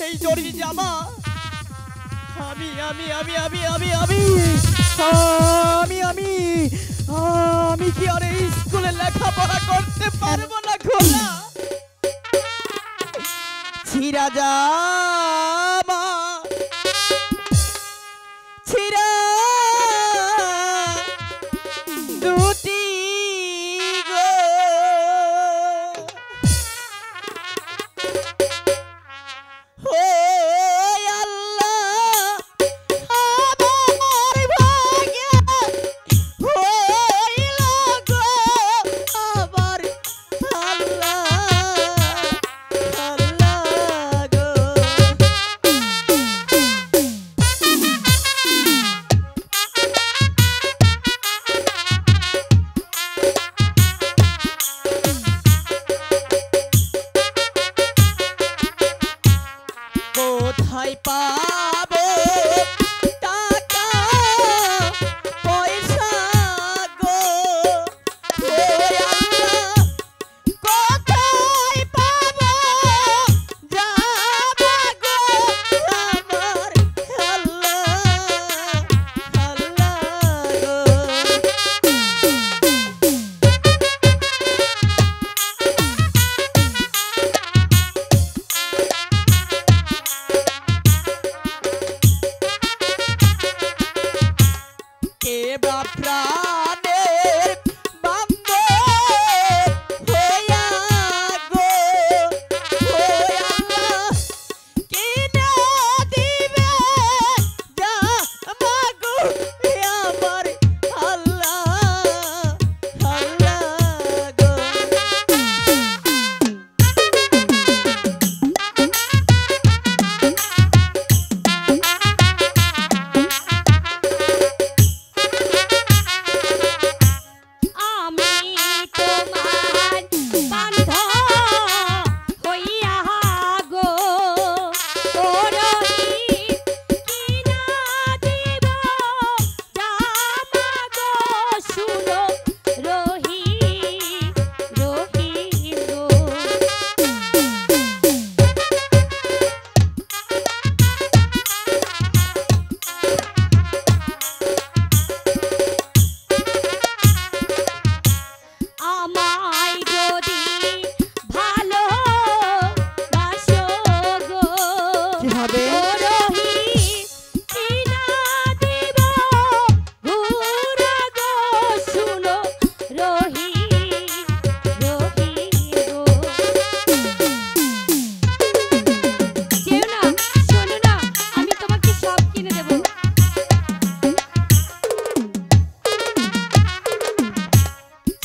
এই জরি জামা আমি আমি আমি আমি আমি আমি আমি আমি আমি কি আর এই স্কুলে লেখাপড়া করতে পারবো না খোলা ছিড়া জামা ছিড়া দুটি গো ও আল্লাহ আমার ভাগ্যে হইল গো আমার আল্লাহ আল্লাহ গো কোথায় পাবো টাকা পয়সা গো ও আল্লাহ কোথায় পাবো যাবা গো আমার আল্লাহ আল্লাহ গো কে বা প্রাণের বান্ধব হইয়া গো ও আল্লাহ কিনে দিবে জামা গো আমার আল্লাহ আল্লাহ গো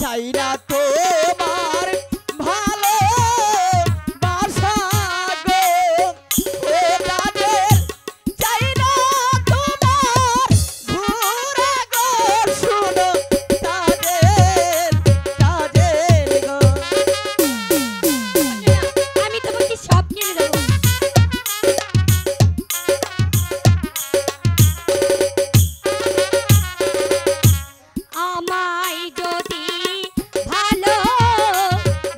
চাই না তোমার ভালো বাসা গো ও তাদের চাই না তোমার ঘুরা গো শুনো তাদের তাদের গো আমি তোমাকে সব কিনে দেবো আমায় যদি ভালো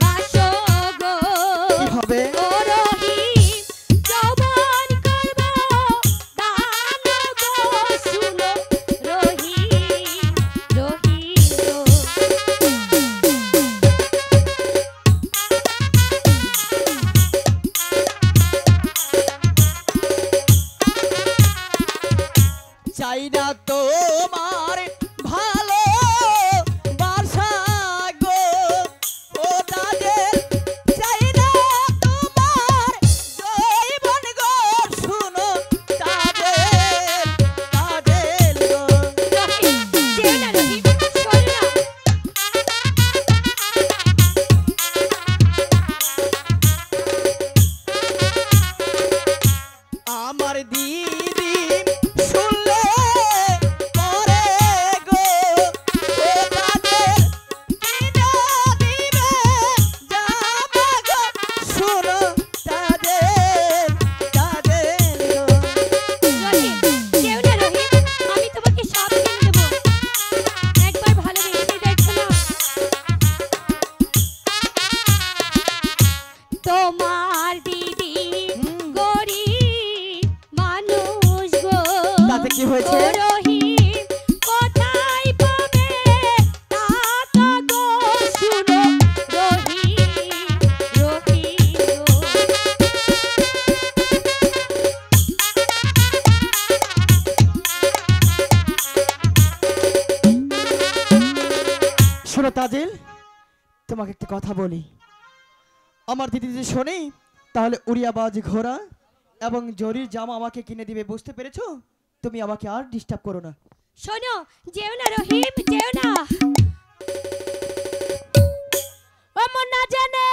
বাসো গো কি হবে ও রহিম যৌবন করবো দান গো শুনো রহিম রহিম গো চাই না তোমার ভালো বাসা গো ও তাদের চাই না তোমার জৈবন গো শুনো তাদের তাদের গো রহিম যেও না রহিম শোনো না আমার দিদি শুনলে করে গো ও তাদের কিনা দিবে জামা গো শুনো তাদের তাদের গো রহিম যেও না রহিম আমি তোমাকে সব কিনে দেবো একবার ভালোবেসে দেখো না তোমার দিদি গরিব হয়েছে? ও রহিম কোথায় পাবে টাকা গো শুনো রহিম রহিম শোনো তাজিল, তোমাকে একটা কথা বলি। আমার দিদি যদি শোনে তাহলে উড়িয়াবাজ ঘোড়া এবং জরির জামা আমাকে কিনে দিবে, বুঝতে পেরেছো? তুমি আমাকে আর ডিস্টার্ব করো না। শোনো যেও না রহিম যেও না ও মন না জানে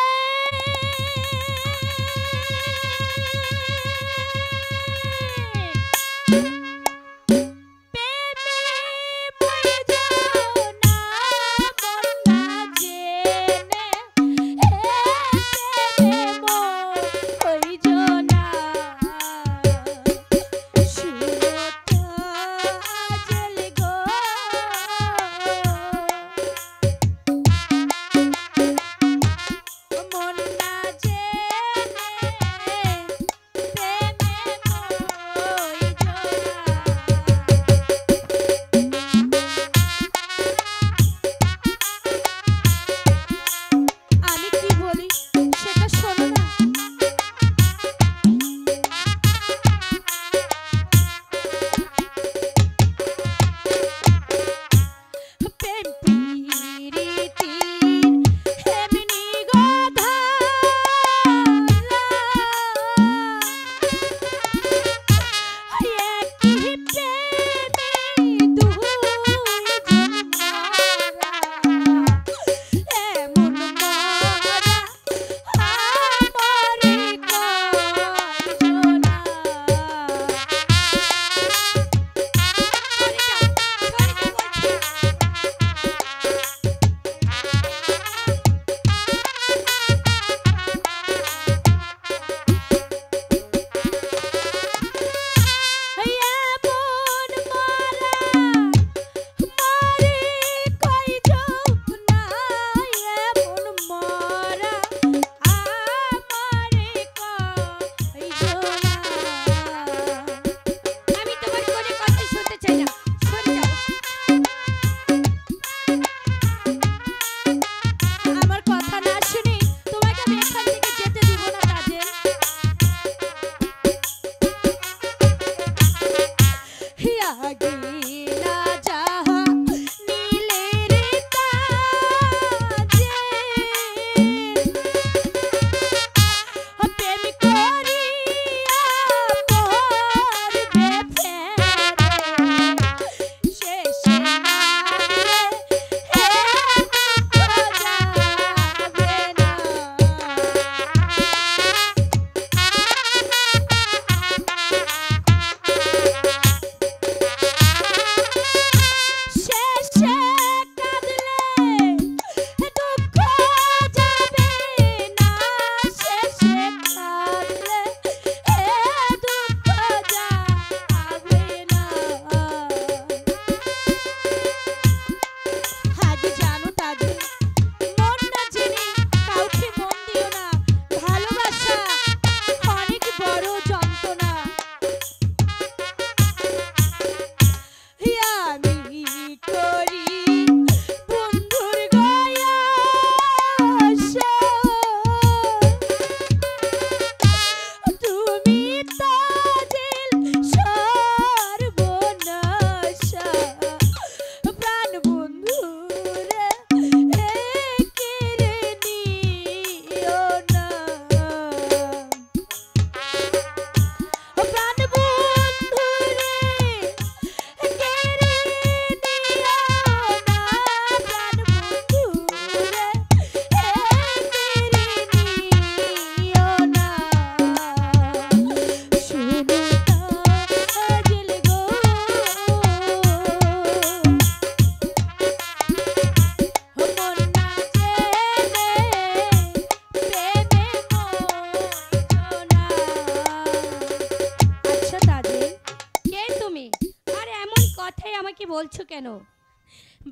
বলছো কেন?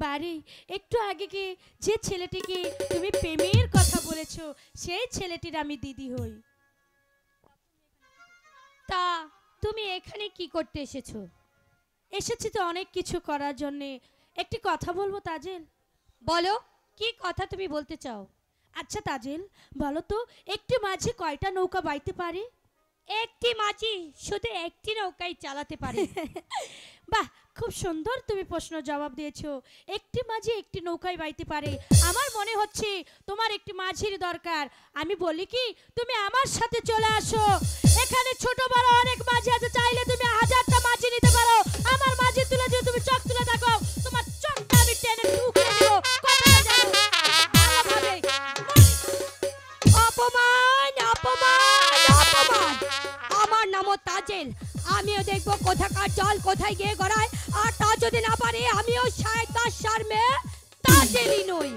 বাড়ি একটু আগে কি যে ছেলেটিকে তুমি প্রেমের কথা বলেছো সেই ছেলেটির আমি দিদি হই। তা তুমি এখানে কি করতে এসেছো? এসেছি তো অনেক কিছু করার জন্যে। একটি কথা বলবো তাজেল? বলো, কি কথা তুমি বলতে চাও? আচ্ছা তাজেল, বলো তো একটি মাঝি কয়টা নৌকা বাইতে পারে? একটি মাঝি শুধু একটি নৌকাই চালাতে পারে। বাহ, খুব সুন্দর তুমি প্রশ্ন জবাব দিয়েছো। একটি মাঝি একটি নৌকায় বাইতে পারে। আমার মনে হচ্ছে তোমার একটি মাঝির দরকার। আমি বলি কি, তুমি আমার সাথে চলে আসো। এখানে ছোট বড় অনেক মাঝি আছে, চাইলে তুমি 1000টা মাঝি নিতে পারো। আমার মাঝি তুলে দিয়ে তুমি চোখ তুলে দেখো, তোমার চোখটা আমি টেনে টুকরে দিব। কথাটা জানো ভালোভাবে। অপমান, অপমান, অপমান! আমার নামও তাজেল। আমিও দেখবো কোথাকার জল কোথায় গিয়ে গড়ায়। আর তা যদি না পারে, আমিও 7 মেয়ে তাজেলই নই।